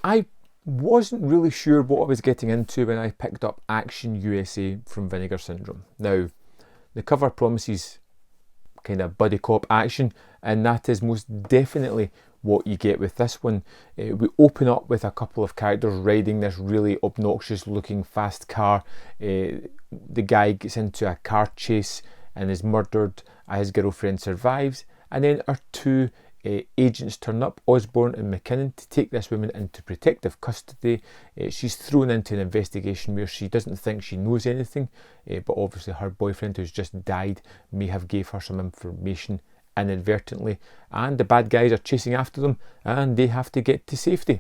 I wasn't really sure what I was getting into when I picked up Action USA from Vinegar Syndrome. Now, the cover promises kind of buddy cop action, and that is most definitely what you get with this one. We open up with a couple of characters riding this really obnoxious looking fast car. The guy gets into a car chase and is murdered. His girlfriend survives, and then our two agents turn up, Osborne and McKinnon, to take this woman into protective custody. She's thrown into an investigation where she doesn't think she knows anything, but obviously her boyfriend, who's just died, may have gave her some information inadvertently, and the bad guys are chasing after them and they have to get to safety.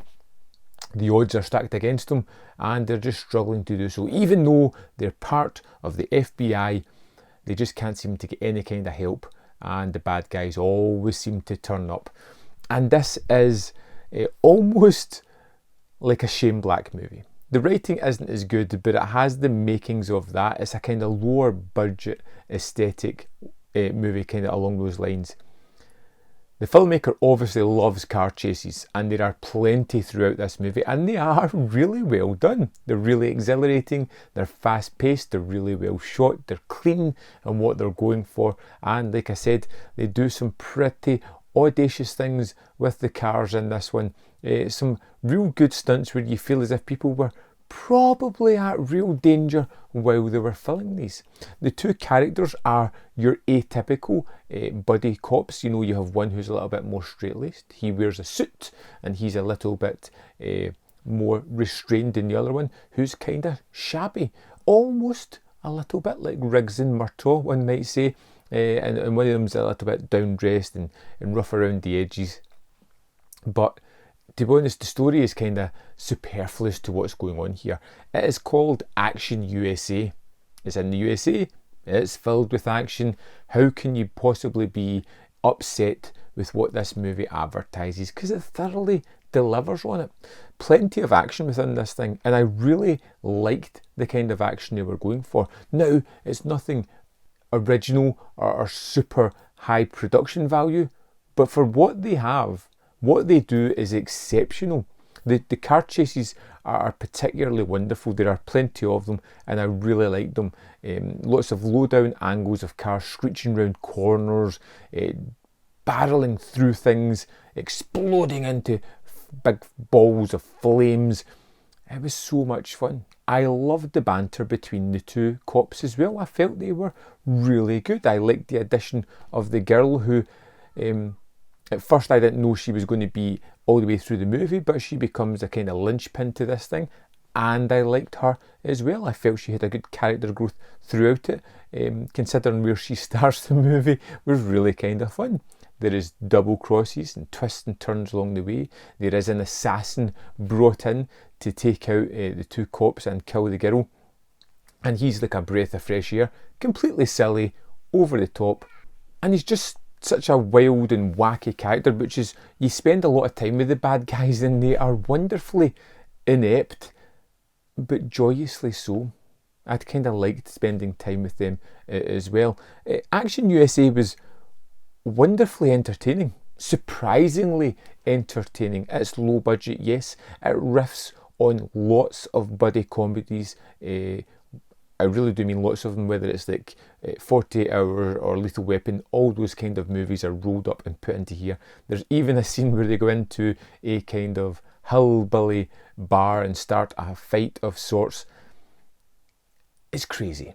The odds are stacked against them and they're just struggling to do so. Even though they're part of the FBI, they just can't seem to get any kind of help, and the bad guys always seem to turn up. And this is almost like a Shane Black movie. The writing isn't as good, but it has the makings of that. It's a kind of lower budget aesthetic movie, kind of along those lines. The filmmaker obviously loves car chases, and there are plenty throughout this movie, and they are really well done. They're really exhilarating, they're fast paced, they're really well shot, they're clean in what they're going for, and like I said, they do some pretty audacious things with the cars in this one. Some real good stunts where you feel as if people were probably at real danger while they were filming these. The two characters are your atypical buddy cops. You know, you have one who's a little bit more straight-laced. He wears a suit and he's a little bit more restrained than the other one, who's kind of shabby, almost a little bit like Riggs and Murtaugh, one might say, and one of them's a little bit down-dressed and rough around the edges. But to be honest, the story is kind of superfluous to what's going on here. It is called Action USA. It's in the USA. It's filled with action. How can you possibly be upset with what this movie advertises? Because it thoroughly delivers on it. Plenty of action within this thing, and I really liked the kind of action they were going for. Now, it's nothing original or super high production value, but for what they have, what they do is exceptional. The car chases are particularly wonderful. There are plenty of them and I really like them. Lots of low down angles of cars screeching around corners, barreling through things, exploding into big balls of flames. It was so much fun. I loved the banter between the two cops as well. I felt they were really good. I liked the addition of the girl who at first I didn't know she was going to be all the way through the movie, but she becomes a kind of linchpin to this thing, and I liked her as well. I felt she had a good character growth throughout it. Considering where she starts the movie was really kind of fun. There is double crosses and twists and turns along the way. There is an assassin brought in to take out the two cops and kill the girl, and he's like a breath of fresh air, completely silly, over the top, and he's just such a wild and wacky character, which is, you spend a lot of time with the bad guys and they are wonderfully inept, but joyously so. I'd kind of liked spending time with them as well. Action USA was wonderfully entertaining, surprisingly entertaining. It's low budget, yes. It riffs on lots of buddy comedies. I really do mean lots of them, whether it's like 48 Hours or Lethal Weapon. All those kind of movies are rolled up and put into here. There's even a scene where they go into a kind of hillbilly bar and start a fight of sorts. It's crazy.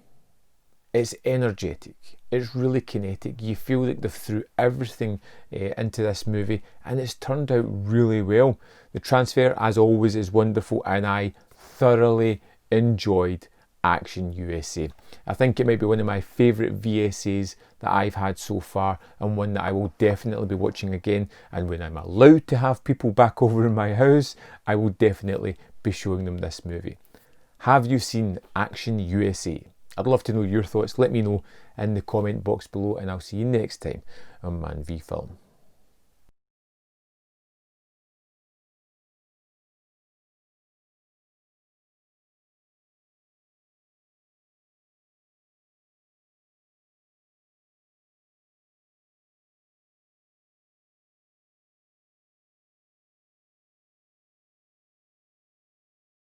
It's energetic. It's really kinetic. You feel like they've threw everything into this movie, and it's turned out really well. The transfer, as always, is wonderful, and I thoroughly enjoyed Action USA. I think it might be one of my favourite VSAs that I've had so far, and one that I will definitely be watching again. And when I'm allowed to have people back over in my house, I will definitely be showing them this movie. Have you seen Action USA? I'd love to know your thoughts. Let me know in the comment box below, and I'll see you next time on ManVFilm.